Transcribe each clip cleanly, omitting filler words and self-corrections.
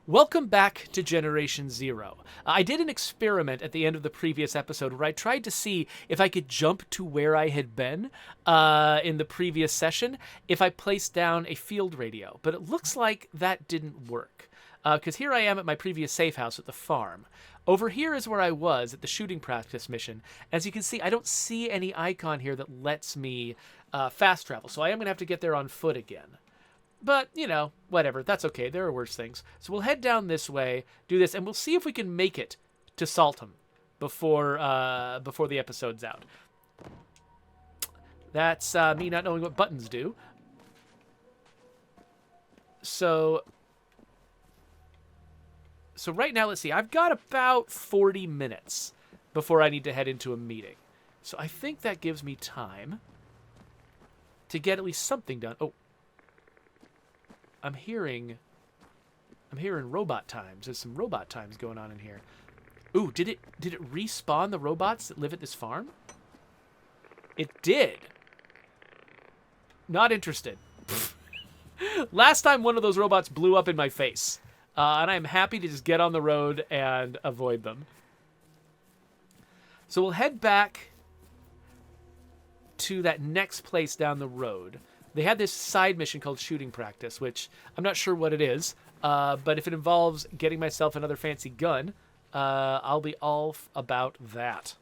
Welcome back to Generation Zero. I did an experiment at the end of the previous episode where I tried to see if I could jump to where I had been in the previous session if I placed down a field radio, but it looks like that didn't work. Because here I am at my previous safe house at the farm. Over here is where I was at the shooting practice mission. As you can see, I don't see any icon here that lets me fast travel, so I am going to have to get there on foot again. But, you know, whatever. That's okay. There are worse things. So we'll head down this way, do this, and we'll see if we can make it to Salthamn before the episode's out. That's me not knowing what buttons do. So right now, let's see. I've got about 40 minutes before I need to head into a meeting. So I think that gives me time to get at least something done. Oh. I'm hearing robot times. There's some robot times going on in here. Ooh, did it respawn the robots that live at this farm? It did. Not interested. Last time one of those robots blew up in my face. And I'm happy to just get on the road and avoid them. So we'll head back to that next place down the road. They had this side mission called shooting practice, which I'm not sure what it is, but if it involves getting myself another fancy gun, I'll be all about that.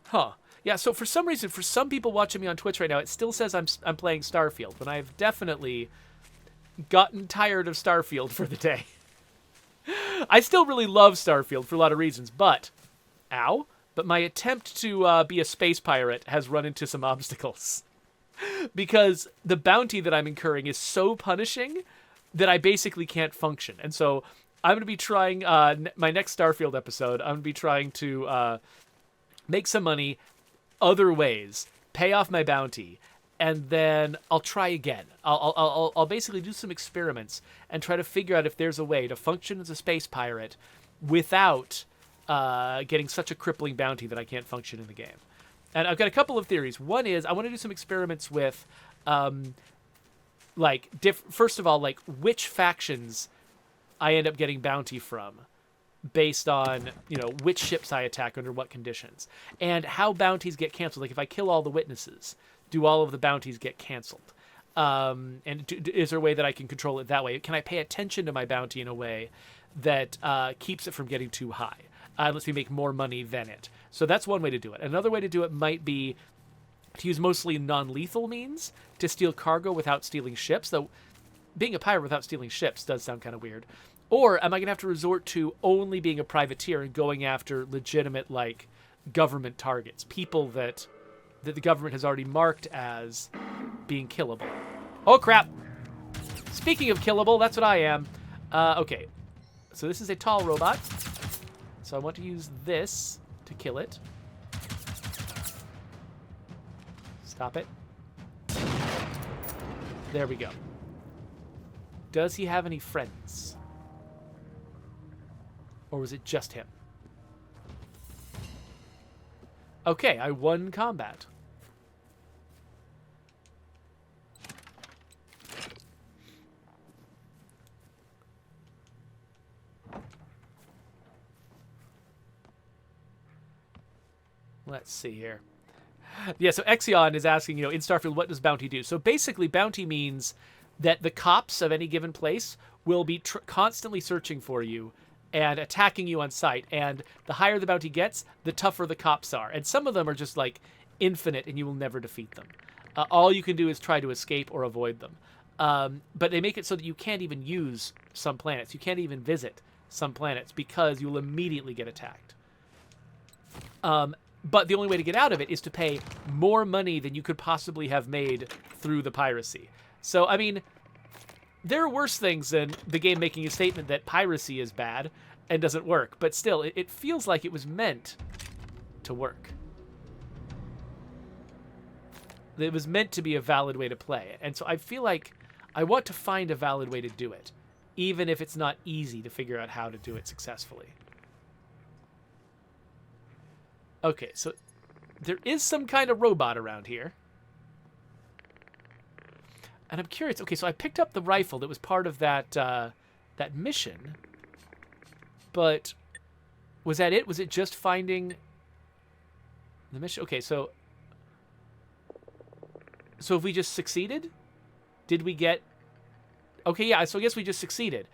Huh. Yeah, so for some reason, for some people watching me on Twitch right now, it still says I'm playing Starfield, when I've definitely gotten tired of Starfield for the day. I still really love Starfield for a lot of reasons, but my attempt to be a space pirate has run into some obstacles. Because the bounty that I'm incurring is so punishing that I basically can't function. And so I'm going to be trying, my next Starfield episode, I'm going to be trying to make some money other ways, pay off my bounty, and then I'll try again. I'll basically do some experiments and try to figure out if there's a way to function as a space pirate without getting such a crippling bounty that I can't function in the game. And I've got a couple of theories. One is I want to do some experiments with, first of all, like which factions I end up getting bounty from based on, you know, which ships I attack under what conditions, and how bounties get canceled. Like if I kill all the witnesses, do all of the bounties get canceled? Is there a way that I can control it that way? Can I pay attention to my bounty in a way that keeps it from getting too high? Lets me make more money than it. So that's one way to do it. Another way to do it might be to use mostly non-lethal means to steal cargo without stealing ships, though being a pirate without stealing ships does sound kind of weird. Or am I going to have to resort to only being a privateer and going after legitimate, like, government targets, people that the government has already marked as being killable? Oh, crap. Speaking of killable, that's what I am. Okay. So this is a tall robot. So I want to use this to kill it. Stop it. There we go. Does he have any friends? Or was it just him? Okay, I won combat. Let's see here. Yeah, so Exion is asking, in Starfield, what does bounty do? So basically, bounty means that the cops of any given place will be constantly searching for you and attacking you on sight. And the higher the bounty gets, the tougher the cops are. And some of them are just, like, infinite, and you will never defeat them. All you can do is try to escape or avoid them. But they make it so that you can't even use some planets. You can't even visit some planets because you will immediately get attacked. But the only way to get out of it is to pay more money than you could possibly have made through the piracy. So, I mean, there are worse things than the game making a statement that piracy is bad and doesn't work. But still, it feels like it was meant to work. It was meant to be a valid way to play it. And so I feel like I want to find a valid way to do it, even if it's not easy to figure out how to do it successfully. Okay, so there is some kind of robot around here. And I'm curious. Okay, so I picked up the rifle that was part of that that mission. But was that it? Was it just finding the mission? Okay, so if we just succeeded, did we get? Okay, yeah. So I guess we just succeeded.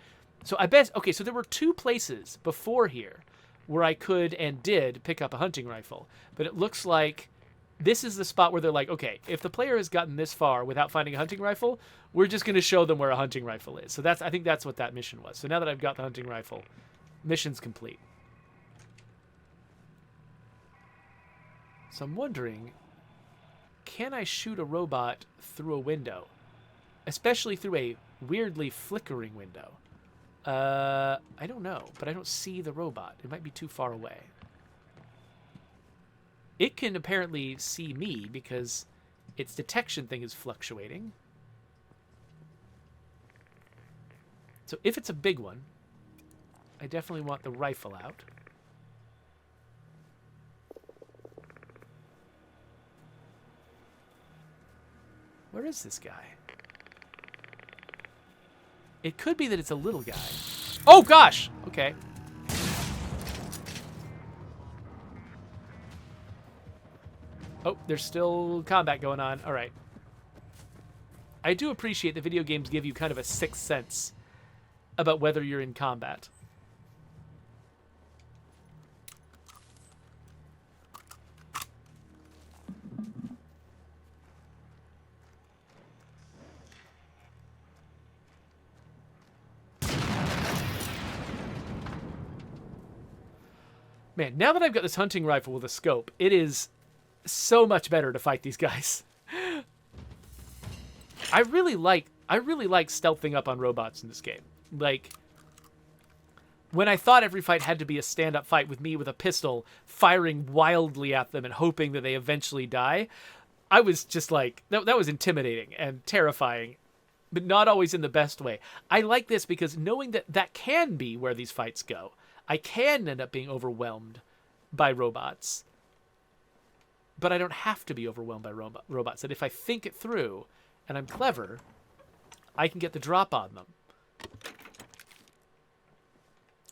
So I bet. Okay, so there were 2 places before here where I could and did pick up a hunting rifle, but it looks like this is the spot where they're like, okay, if the player has gotten this far without finding a hunting rifle, we're just going to show them where a hunting rifle is. So I think that's what that mission was. So now that I've got the hunting rifle, mission's complete. So I'm wondering, can I shoot a robot through a window? Especially through a weirdly flickering window. I don't know, but I don't see the robot. It might be too far away. It can apparently see me because its detection thing is fluctuating. So if it's a big one, I definitely want the rifle out. Where is this guy? It could be that it's a little guy. Oh, gosh! Okay. Oh, there's still combat going on. All right. I do appreciate that video games give you kind of a sixth sense about whether you're in combat. Man, now that I've got this hunting rifle with a scope, it is so much better to fight these guys. I really like stealthing up on robots in this game. Like, when I thought every fight had to be a stand-up fight with me with a pistol, firing wildly at them and hoping that they eventually die, I was just like, that was intimidating and terrifying, but not always in the best way. I like this because knowing that that can be where these fights go, I can end up being overwhelmed by robots, but I don't have to be overwhelmed by robots. That if I think it through and I'm clever, I can get the drop on them.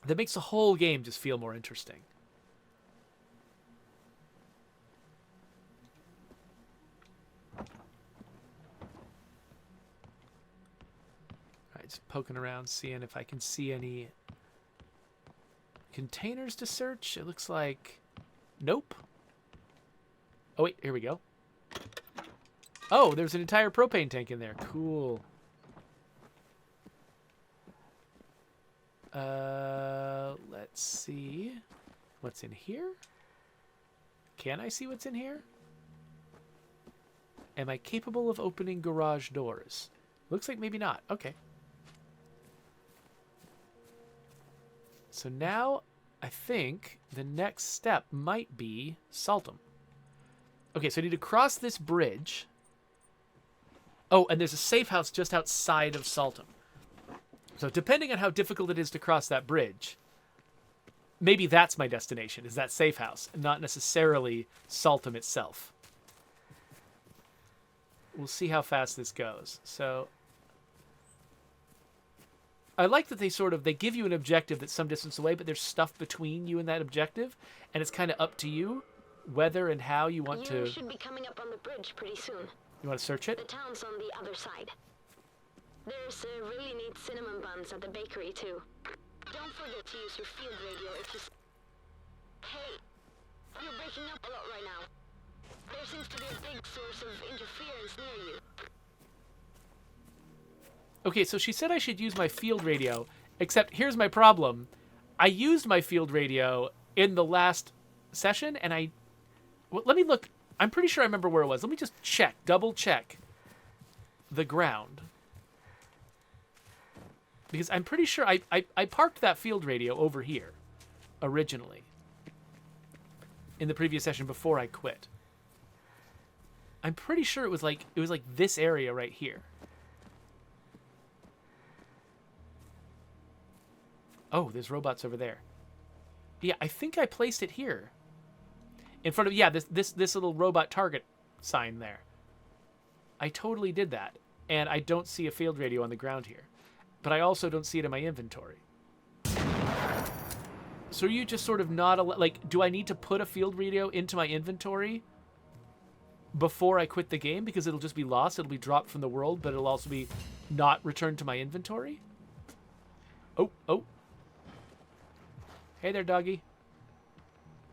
That makes the whole game just feel more interesting. All right, just poking around, seeing if I can see any containers to search. It looks like nope. Oh wait, here we go. Oh, there's an entire propane tank in there. Cool. Let's see what's in here. Can I see what's in here? Am I capable of opening garage doors? Looks like maybe not. Okay. So now I think the next step might be Salthamn. Okay, so I need to cross this bridge. Oh, and there's a safe house just outside of Salthamn. So depending on how difficult it is to cross that bridge, maybe that's my destination, is that safe house, and not necessarily Salthamn itself. We'll see how fast this goes. So I like that they give you an objective that's some distance away, but there's stuff between you and that objective, and it's kind of up to you whether and how you want to... You should be coming up on the bridge pretty soon. You want to search it? The town's on the other side. There's really neat cinnamon buns at the bakery, too. Don't forget to use your field radio if you... Hey, you're breaking up a lot right now. There seems to be a big source of interference near you. Okay, so she said I should use my field radio, except here's my problem. I used my field radio in the last session, and well, let me look. I'm pretty sure I remember where it was. Let me just check, double check the ground. Because I'm pretty sure I parked that field radio over here originally in the previous session before I quit. I'm pretty sure it was like this area right here. Oh, there's robots over there. Yeah, I think I placed it here. In front of, yeah, this little robot target sign there. I totally did that. and I don't see a field radio on the ground here. But I also don't see it in my inventory. So are you just sort of not... like, do I need to put a field radio into my inventory before I quit the game? Because it'll just be lost. It'll be dropped from the world, but it'll also be not returned to my inventory? Oh, oh. Hey there, doggy.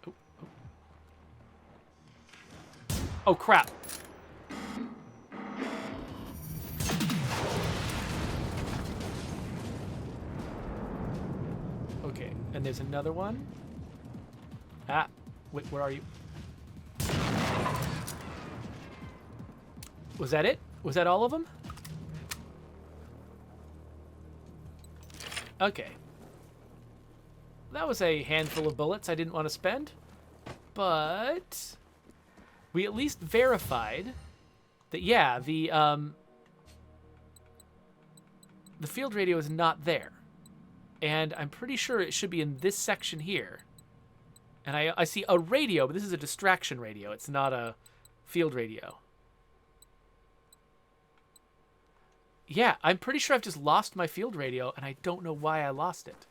Oh, oh. Oh, crap. Okay, and there's another one. Ah, wait, where are you? Was that it? Was that all of them? Okay. That was a handful of bullets I didn't want to spend. But we at least verified that, yeah, the field radio is not there. And I'm pretty sure it should be in this section here. And I see a radio, but this is a distraction radio. It's not a field radio. Yeah, I'm pretty sure I've just lost my field radio, and I don't know why I lost it.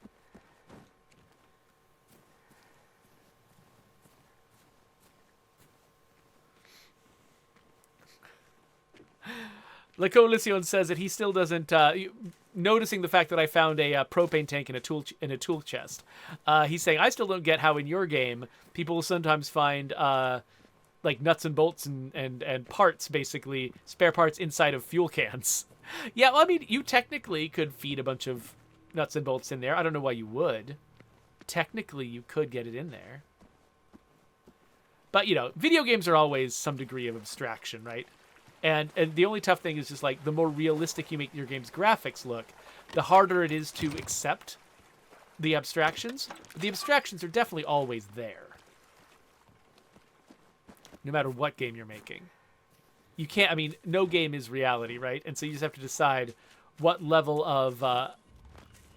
Le Coalition says that he still doesn't... noticing the fact that I found a propane tank in a tool chest. He's saying, I still don't get how in your game people will sometimes find like nuts and bolts and parts, basically, spare parts inside of fuel cans. Yeah, well, I mean, you technically could feed a bunch of nuts and bolts in there. I don't know why you would. Technically, you could get it in there. But, you know, video games are always some degree of abstraction, right? And the only tough thing is just, like, the more realistic you make your game's graphics look, the harder it is to accept the abstractions. But the abstractions are definitely always there. No matter what game you're making. You can't, I mean, no game is reality, right? And so you just have to decide what level of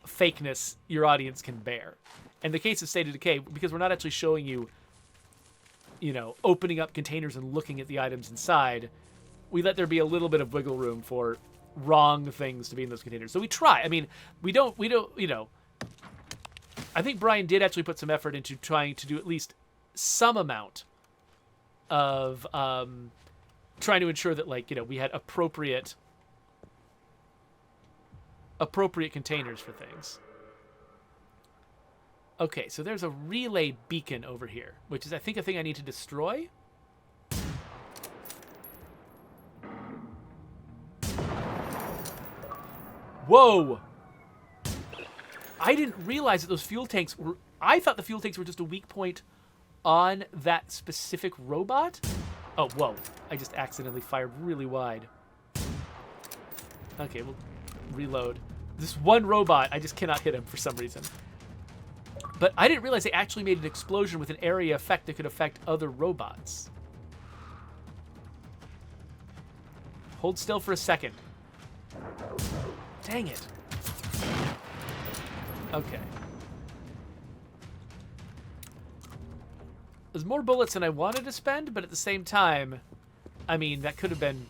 fakeness your audience can bear. In the case of State of Decay, because we're not actually showing you, you know, opening up containers and looking at the items inside, we let there be a little bit of wiggle room for wrong things to be in those containers. So we try. I mean, we don't, you know, I think Brian did actually put some effort into trying to do at least some amount of trying to ensure that, like, you know, we had appropriate containers for things. Okay, so there's a relay beacon over here, which is, I think, a thing I need to destroy. Whoa! I didn't realize that those fuel tanks were... I thought the fuel tanks were just a weak point on that specific robot. Oh, whoa. I just accidentally fired really wide. Okay, we'll reload. This one robot, I just cannot hit him for some reason. But I didn't realize they actually made an explosion with an area effect that could affect other robots. Hold still for a second. Dang it. Okay. There's more bullets than I wanted to spend, but at the same time, I mean, that could have been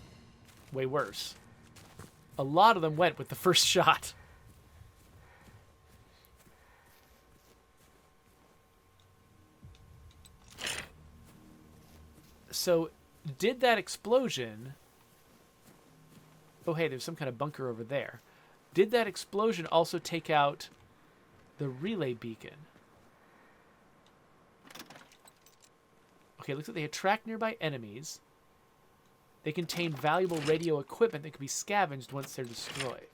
way worse. A lot of them went with the first shot. So, did that explosion... Oh, hey, there's some kind of bunker over there. Did that explosion also take out the relay beacon? Okay, it looks like they attract nearby enemies. They contain valuable radio equipment that can be scavenged once they're destroyed.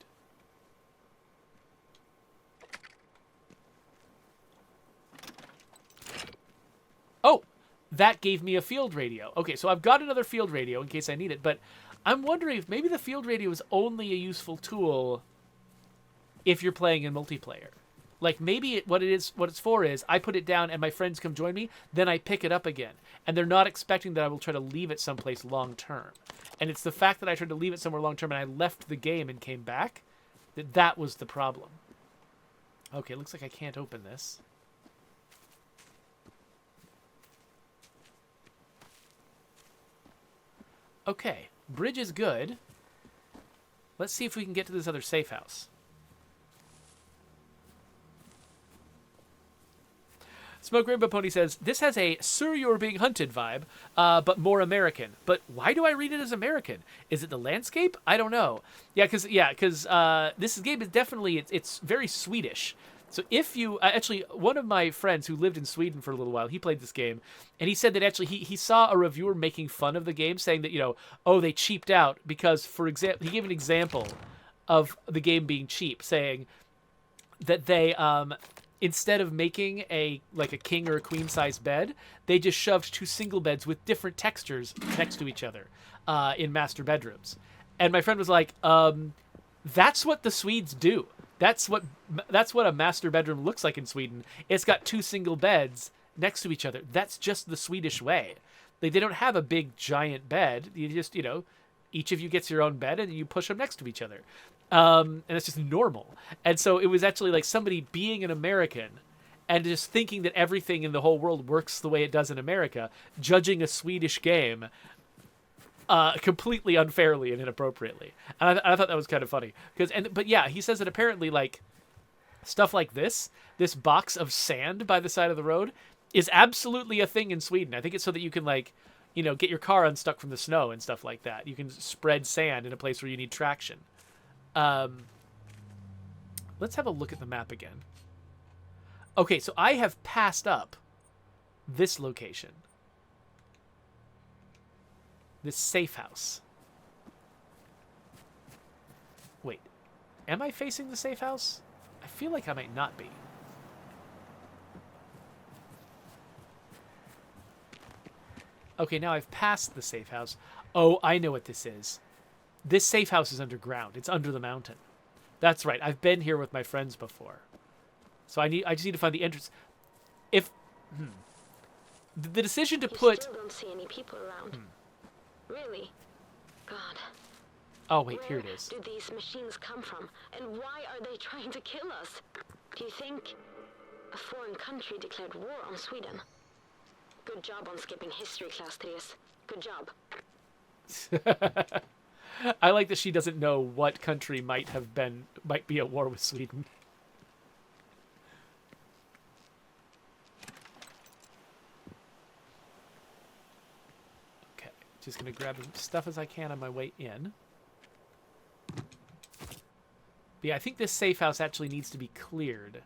Oh! That gave me a field radio. Okay, so I've got another field radio in case I need it, but I'm wondering if maybe the field radio is only a useful tool if you're playing in multiplayer. Like, maybe what it's for is I put it down and my friends come join me, then I pick it up again. And they're not expecting that I will try to leave it someplace long term. And it's the fact that I tried to leave it somewhere long term and I left the game and came back that was the problem. Okay, looks like I can't open this. Okay, bridge is good. Let's see if we can get to this other safe house. Smoke Rainbow Pony says, this has a Sir You're Being Hunted vibe, but more American. But why do I read it as American? Is it the landscape? I don't know. Yeah, because this game is definitely, it's very Swedish. So if you, actually, one of my friends who lived in Sweden for a little while, he played this game, and he said that actually he saw a reviewer making fun of the game, saying that, you know, oh, they cheaped out because, for example, he gave an example of the game being cheap, saying that they, instead of making a king or a queen size bed, they just shoved 2 single beds with different textures next to each other in master bedrooms. And my friend was like, that's what the Swedes do. That's what a master bedroom looks like in Sweden. It's got 2 single beds next to each other. That's just the Swedish way. They don't have a big giant bed. You just, you know, each of you gets your own bed and you push them next to each other. And it's just normal. And so it was actually like somebody being an American and just thinking that everything in the whole world works the way it does in America, judging a Swedish game completely unfairly and inappropriately. And I thought that was kind of funny. But yeah, he says that apparently like stuff like this box of sand by the side of the road is absolutely a thing in Sweden. I think it's so that you can like, you know, get your car unstuck from the snow and stuff like that. You can spread sand in a place where you need traction. Let's have a look at the map again. Okay, so I have passed up this location. This safe house. Wait, am I facing the safe house? I feel like I might not be. Okay, now I've passed the safe house. Oh, I know what this is. This safe house is underground. It's under the mountain. That's right. I've been here with my friends before. So I just need to find the entrance. The decision to put... still don't see any people around. Really? God. Oh, wait, here it is. Where do these machines come from? And why are they trying to kill us? Do you think a foreign country declared war on Sweden? Good job on skipping history class, Therese. Good job. I like that she doesn't know what country might be at war with Sweden. Okay, just gonna grab as much stuff as I can on my way in. But yeah, I think this safe house actually needs to be cleared.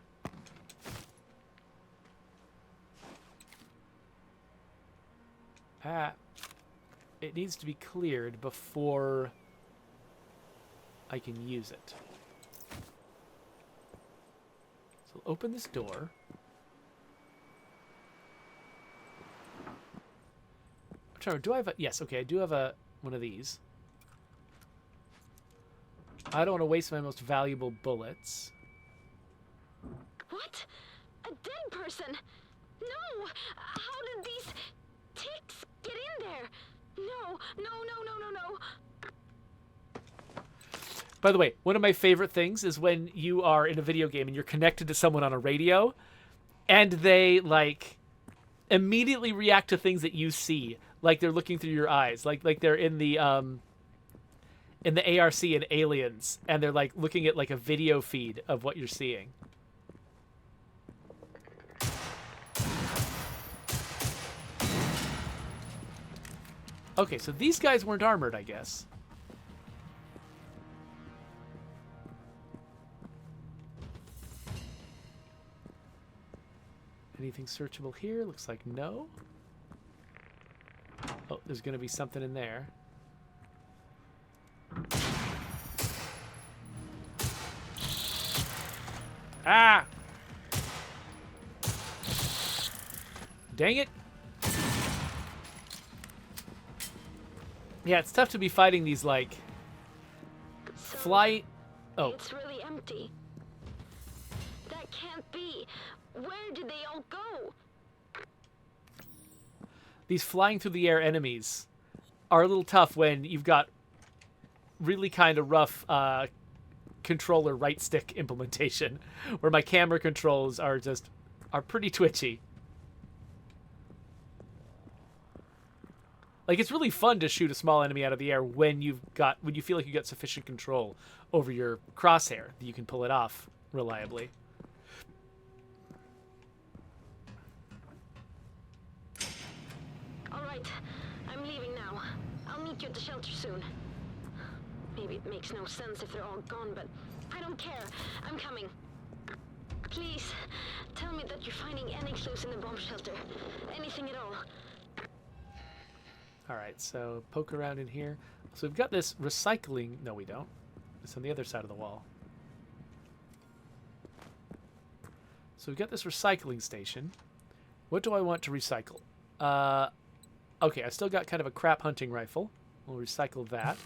It needs to be cleared before I can use it. So I'll open this door. I'm trying to, do I have a... Yes, okay, I do have one of these. I don't want to waste my most valuable bullets. What? A dead person? No! How did these ticks get in there? No. By the way, one of my favorite things is when you are in a video game and you're connected to someone on a radio and they, like, immediately react to things that you see. Like they're looking through your eyes. Like they're in the ARC in Aliens and they're, like, looking at, like, a video feed of what you're seeing. Okay, so these guys weren't armored, I guess. Anything searchable here? Looks like no. Oh, there's going to be something in there. Ah! Dang it. Yeah, it's tough to be fighting these, like, fly... Oh. It's really empty. That can't be. Where did they all go? These flying through the air enemies are a little tough when you've got really kind of rough controller right stick implementation, where my camera controls are pretty twitchy. Like, it's really fun to shoot a small enemy out of the air when you feel like you got sufficient control over your crosshair that you can pull it off reliably. All right, I'm leaving now. I'll meet you at the shelter soon. Maybe it makes no sense if they're all gone, but I don't care. I'm coming. Please, tell me that you're finding any clues in the bomb shelter. Anything at all. All right, so poke around in here. So we've got this recycling. No, we don't. It's on the other side of the wall. So we've got this recycling station. What do I want to recycle? Okay, I still got kind of a crap hunting rifle. We'll recycle that.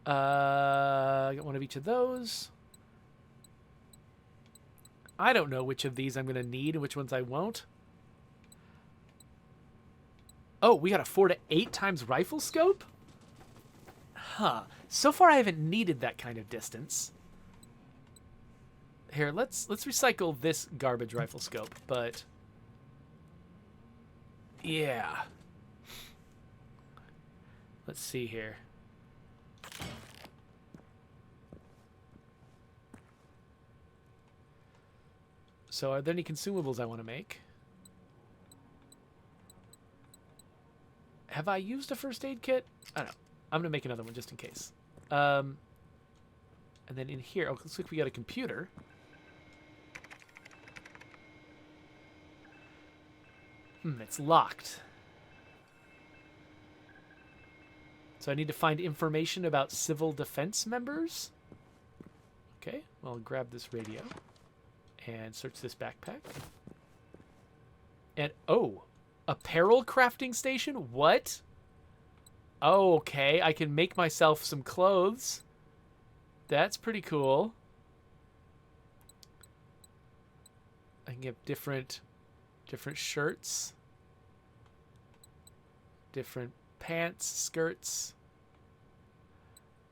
I got one of each of those. I don't know which of these I'm going to need and which ones I won't. Oh, we got a 4 to 8 times rifle scope? Huh. So far I haven't needed that kind of distance. Here, let's recycle this garbage rifle scope, but yeah. Let's see here. So are there any consumables I want to make? Have I used a first aid kit? I don't know. I'm going to make another one just in case. And then in here, oh, looks like we got a computer. It's locked. So I need to find information about civil defense members. Okay, well, I'll grab this radio and search this backpack. And, oh, apparel crafting station? What? Oh, okay, I can make myself some clothes. That's pretty cool. I can get different shirts, different pants, skirts,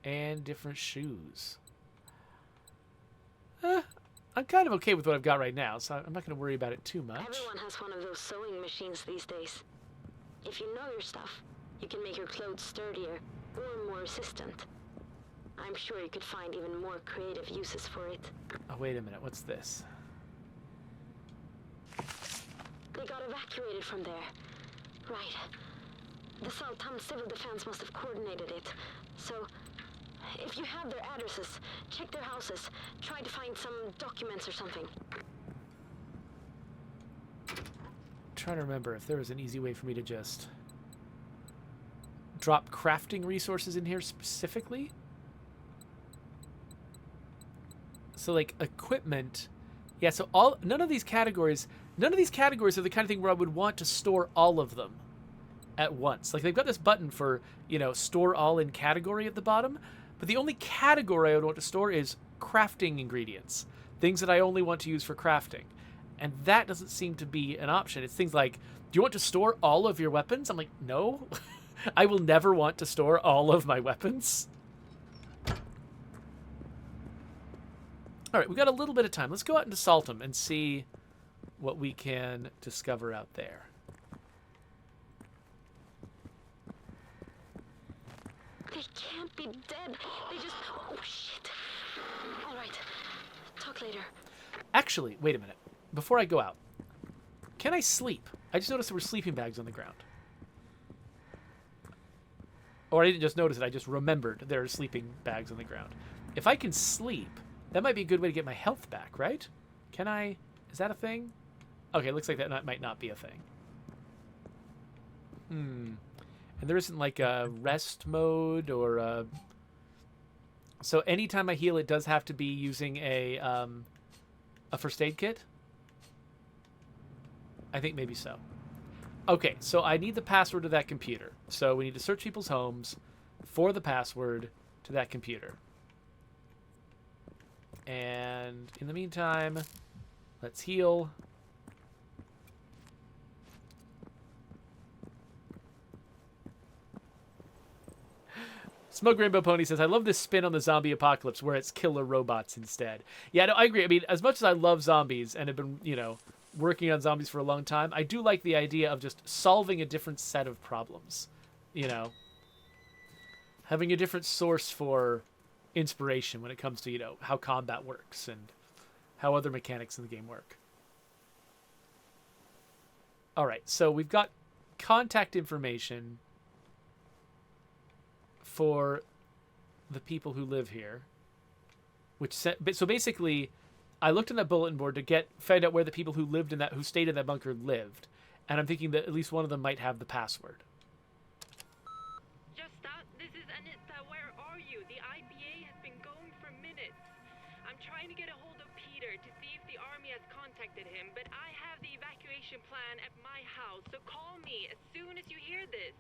and different shoes. I'm kind of okay with what I've got right now, so I'm not going to worry about it too much. Everyone has one of those sewing machines these days. If you know your stuff, you can make your clothes sturdier or more resistant. I'm sure you could find even more creative uses for it. Oh, wait a minute. What's this? They got evacuated from there. Right. The Salthamn Civil Defense must have coordinated it. So, if you have their addresses, check their houses. Try to find some documents or something. I'm trying to remember if there was an easy way for me to just drop crafting resources in here specifically. So, like, equipment. Yeah, so none of these categories are the kind of thing where I would want to store all of them at once. Like, they've got this button for, store all in category at the bottom, but the only category I would want to store is crafting ingredients, things that I only want to use for crafting. And that doesn't seem to be an option. It's things like, do you want to store all of your weapons? I'm like, no. I will never want to store all of my weapons. All right, we've got a little bit of time. Let's go out into Salthamn and see what we can discover out there. They can't be dead. They just... Oh, shit. All right. Talk later. Actually, wait a minute. Before I go out, can I sleep? I just noticed there were sleeping bags on the ground. Or I didn't just notice it, I just remembered there are sleeping bags on the ground. If I can sleep, that might be a good way to get my health back, right? Can I? Is that a thing? Okay, it looks like that might not be a thing. And there isn't like a rest mode or a... So anytime I heal, it does have to be using a first aid kit? I think maybe so. Okay, so I need the password to that computer. So we need to search people's homes for the password to that computer. And in the meantime, let's heal. Smoke Rainbow Pony says, I love this spin on the zombie apocalypse where it's killer robots instead. Yeah, no, I agree. I mean, as much as I love zombies and have been, working on zombies for a long time, I do like the idea of just solving a different set of problems you know, having a different source for inspiration when it comes to, you know, how combat works and how other mechanics in the game work. All right, so we've got contact information for the people who live here, so basically, I looked on that bulletin board to find out where the people who stayed in that bunker lived, and I'm thinking that at least one of them might have the password. Just this is Anita. Where are you? The IPA has been going for minutes. I'm trying to get a hold of Peter to see if the army has contacted him, but I have the evacuation plan at my house, so call me as soon as you hear this.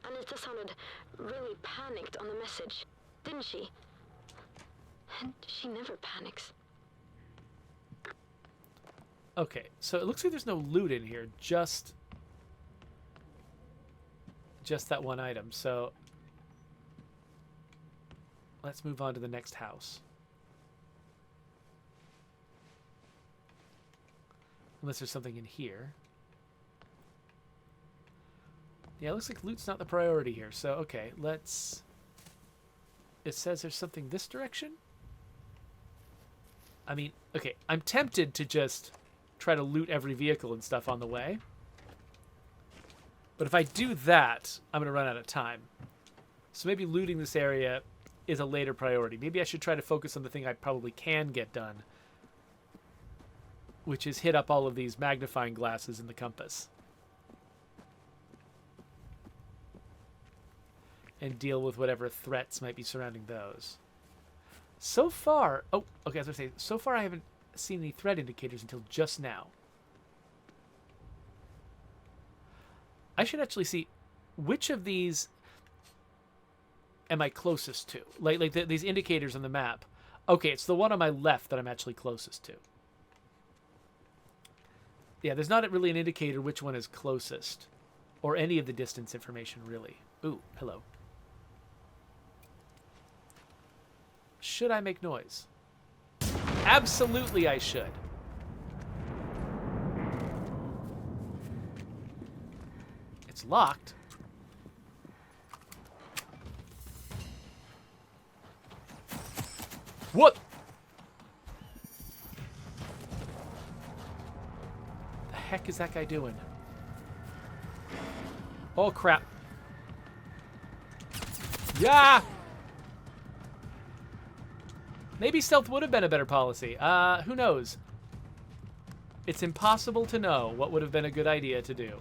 Anita sounded really panicked on the message, didn't she? And she never panics. Okay, so it looks like there's no loot in here, just that one item. So let's move on to the next house. Unless there's something in here. Yeah, it looks like loot's not the priority here. So, okay, let's... It says there's something this direction? I mean, okay, I'm tempted to just try to loot every vehicle and stuff on the way. But if I do that, I'm going to run out of time. So maybe looting this area is a later priority. Maybe I should try to focus on the thing I probably can get done, which is hit up all of these magnifying glasses in the compass. And deal with whatever threats might be surrounding those. So far... Oh, okay, I was going to say, so far I haven't seen any threat indicators until just now. I should actually see which of these am I closest to. These indicators on the map. Okay, it's the one on my left that I'm actually closest to. Yeah, there's not really an indicator which one is closest. Or any of the distance information, really. Ooh, hello. Should I make noise? Absolutely I should. It's locked. What? The heck is that guy doing? Oh, crap. Yeah! Maybe stealth would have been a better policy. Who knows? It's impossible to know what would have been a good idea to do.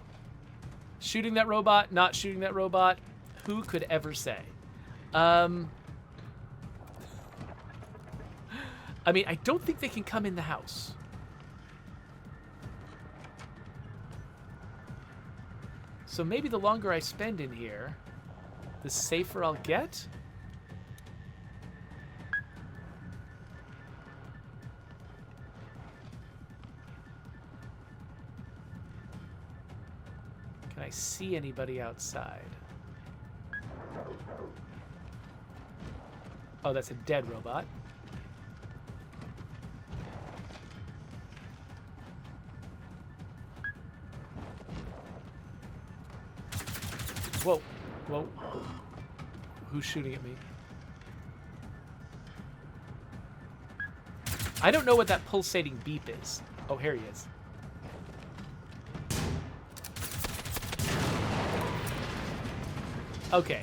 Shooting that robot, not shooting that robot, who could ever say? I mean, I don't think they can come in the house. So maybe the longer I spend in here, the safer I'll get? Can I see anybody outside? Oh, that's a dead robot. Whoa. Whoa. Who's shooting at me? I don't know what that pulsating beep is. Oh, here he is. Okay.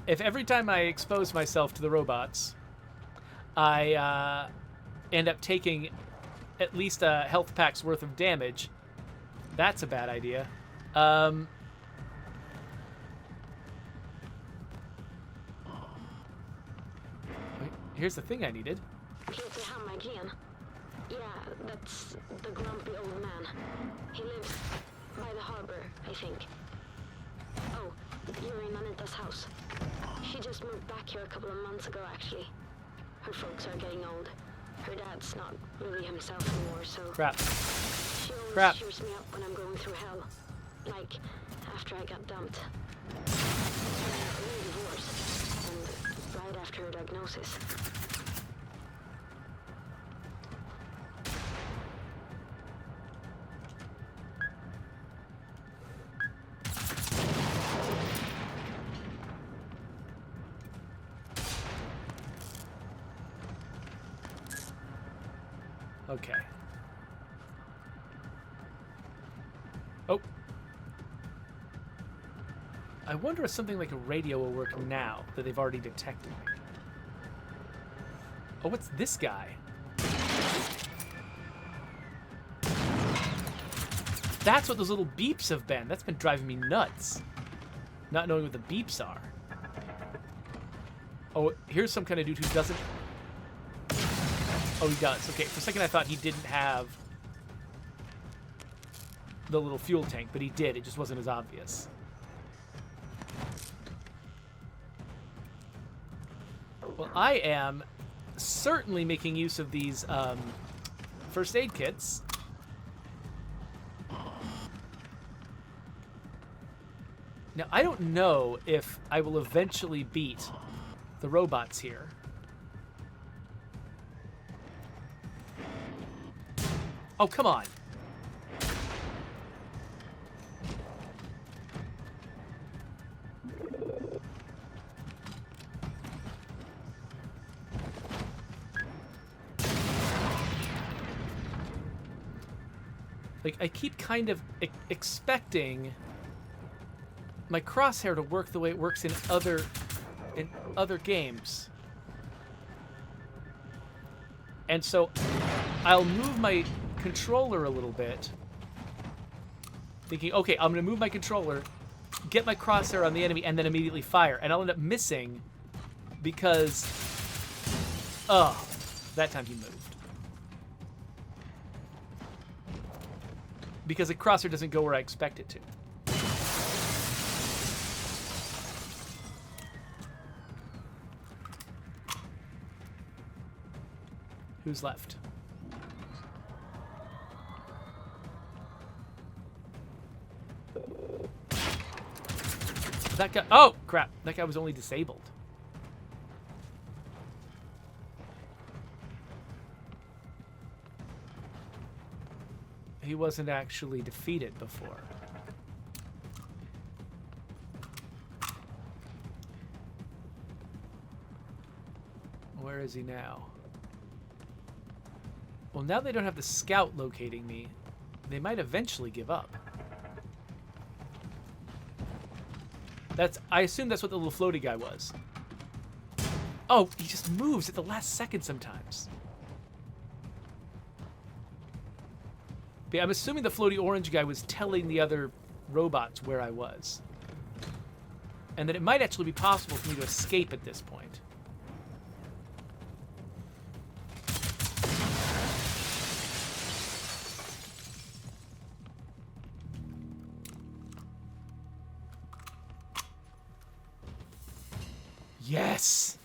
If every time I expose myself to the robots, I end up taking at least a health pack's worth of damage, that's a bad idea. Here's the thing I needed. Salthamn again. Yeah, that's the grumpy old man. He lives by the harbor, I think. Oh, you're in Anita's house. She just moved back here a couple of months ago, actually. Her folks are getting old. Her dad's not really himself anymore, so... Crap. She always Crap. cheers me up when I'm going through hell. Like, after I got dumped. Early divorce. And right after her diagnosis. Okay. Oh. I wonder if something like a radio will work now that they've already detected me. Oh, what's this guy? That's what those little beeps have been. That's been driving me nuts. Not knowing what the beeps are. Oh, here's some kind of dude who doesn't... Oh, he does. Okay, for a second I thought he didn't have the little fuel tank, but he did. It just wasn't as obvious. Well, I am certainly making use of these first aid kits. Now, I don't know if I will eventually beat the robots here. Oh, come on. Like, I keep kind of expecting my crosshair to work the way it works in other games. And so I'll move my controller a little bit, thinking, okay, I'm going to move my controller, get my crosshair on the enemy, and then immediately fire. And I'll end up missing because, oh, that time he moved. Because the crosshair doesn't go where I expect it to. Who's left? That guy... Oh, crap. That guy was only disabled. He wasn't actually defeated before. Where is he now? Well, now they don't have the scout locating me. They might eventually give up. I assume that's what the little floaty guy was. Oh, he just moves at the last second sometimes. But yeah, I'm assuming the floaty orange guy was telling the other robots where I was. And that it might actually be possible for me to escape at this point. Yes!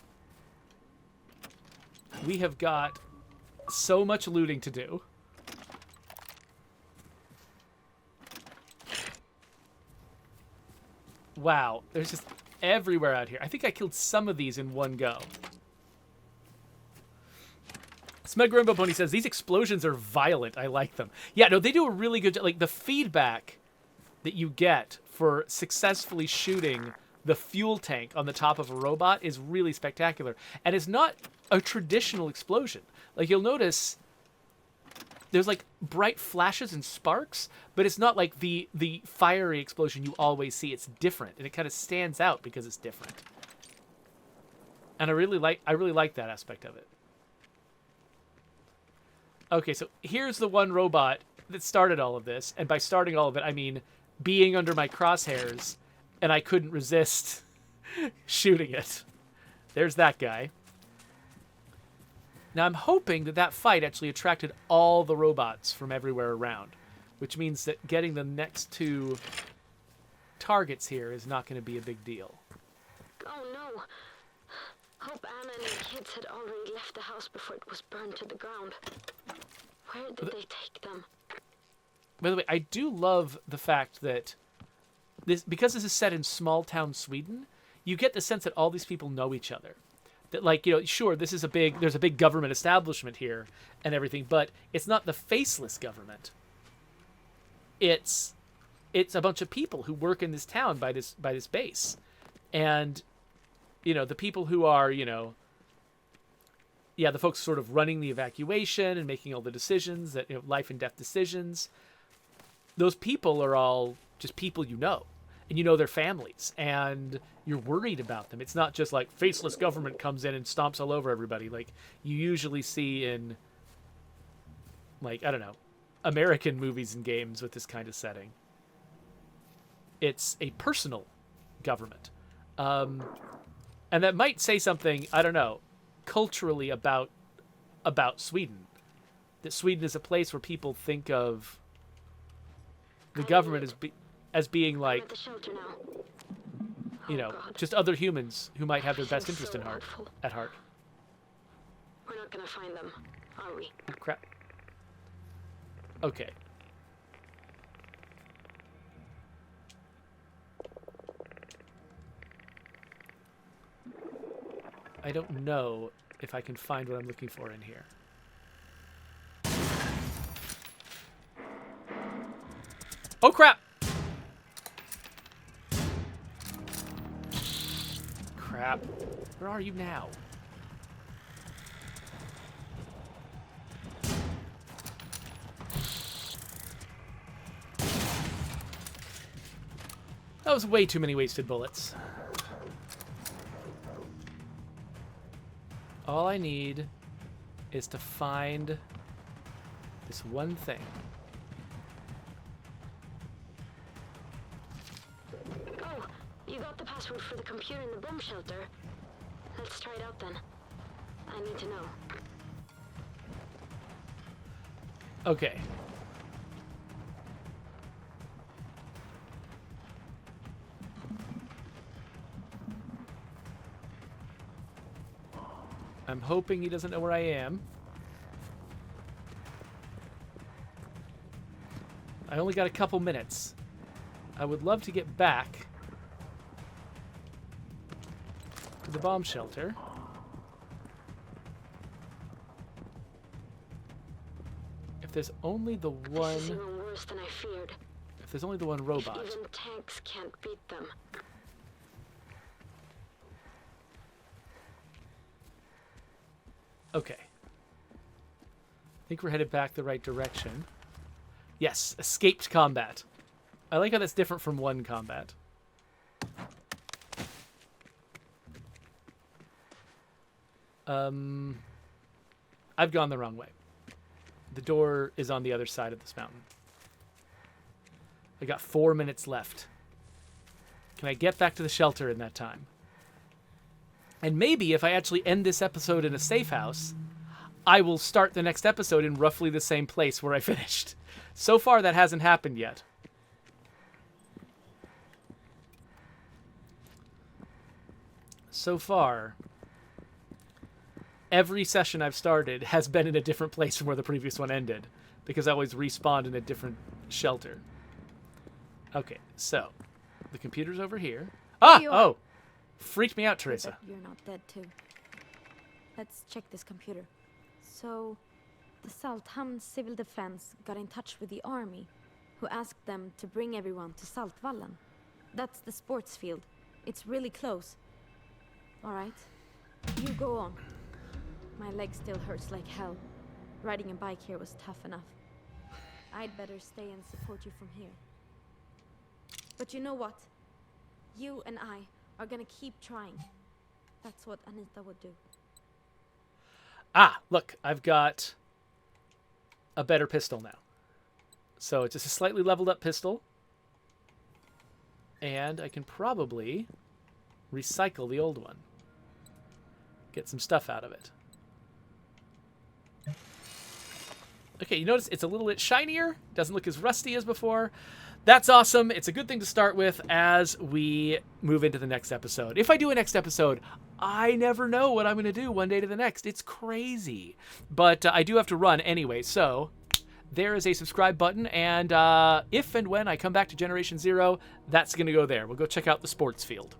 We have got so much looting to do. Wow, there's just everywhere out here. I think I killed some of these in one go. Smeg Rainbow Pony says, these explosions are violent. I like them. Yeah, no, they do a really good job. Like, the feedback that you get for successfully shooting the fuel tank on the top of a robot is really spectacular. And it's not a traditional explosion. Like, you'll notice there's, like, bright flashes and sparks, but it's not like the fiery explosion you always see. It's different, and it kind of stands out because it's different. And I really like that aspect of it. Okay, so here's the one robot that started all of this, and by starting all of it, I mean being under my crosshairs, and I couldn't resist shooting it. There's that guy. Now, I'm hoping that that fight actually attracted all the robots from everywhere around, which means that getting the next two targets here is not going to be a big deal. Oh no. Hope Anna and the kids had already left the house before it was burned to the ground. Where did they take them? By the way, I do love the fact that because this is set in small town Sweden, you get the sense that all these people know each other. That, like, you know, sure, there's a big government establishment here and everything, but it's not the faceless government. It's a bunch of people who work in this town by this base. And, you know, the people who are, you know, yeah, the folks sort of running the evacuation and making all the decisions, that life and death decisions, those people are all just people and you know their families, and you're worried about them. It's not just like faceless government comes in and stomps all over everybody like you usually see in, like, I don't know, American movies and games with this kind of setting. It's a personal government. And that might say something, I don't know, culturally about Sweden. That Sweden is a place where people think of the government as being I'm like, at the shelter now. God. just other humans who might have their best Seems interest so at heart. We're not gonna find them, are we? Oh, crap. Okay. I don't know if I can find what I'm looking for in here. Oh, crap! Crap. Where are you now? That was way too many wasted bullets. All I need is to find this one thing. Oh, you got the password for the computer in the bomb shelter. Let's try it out then. I need to know. Okay. I'm hoping he doesn't know where I am. I only got a couple minutes. I would love to get back to the bomb shelter. If there's only the one... This is even worse than I feared. If there's only the one robot. Even tanks can't beat them. Okay. I think we're headed back the right direction. Yes, escaped combat. I like how that's different from one combat. I've gone the wrong way. The door is on the other side of this mountain. I got 4 minutes left. Can I get back to the shelter in that time? And maybe if I actually end this episode in a safe house, I will start the next episode in roughly the same place where I finished. So far, that hasn't happened yet. So far, every session I've started has been in a different place from where the previous one ended, because I always respawned in a different shelter. Okay, so the computer's over here. Ah! Oh! Freaked me out, Teresa. You're not dead too. Let's check this computer. So, the Salthamn Civil Defense got in touch with the army, who asked them to bring everyone to Saltvallen. That's the sports field. It's really close. All right, you go on. My leg still hurts like hell. Riding a bike here was tough enough. I'd better stay and support you from here. But you know what? You and I are gonna keep trying. That's what Anita would do. Ah, look, I've got a better pistol now. So it's just a slightly leveled up pistol. And I can probably recycle the old one. Get some stuff out of it. Okay, you notice it's a little bit shinier. Doesn't look as rusty as before. That's awesome. It's a good thing to start with as we move into the next episode. If I do a next episode, I never know what I'm going to do one day to the next. It's crazy. But I do have to run anyway, so there is a subscribe button, and if and when I come back to Generation Zero, that's going to go there. We'll go check out the sports field.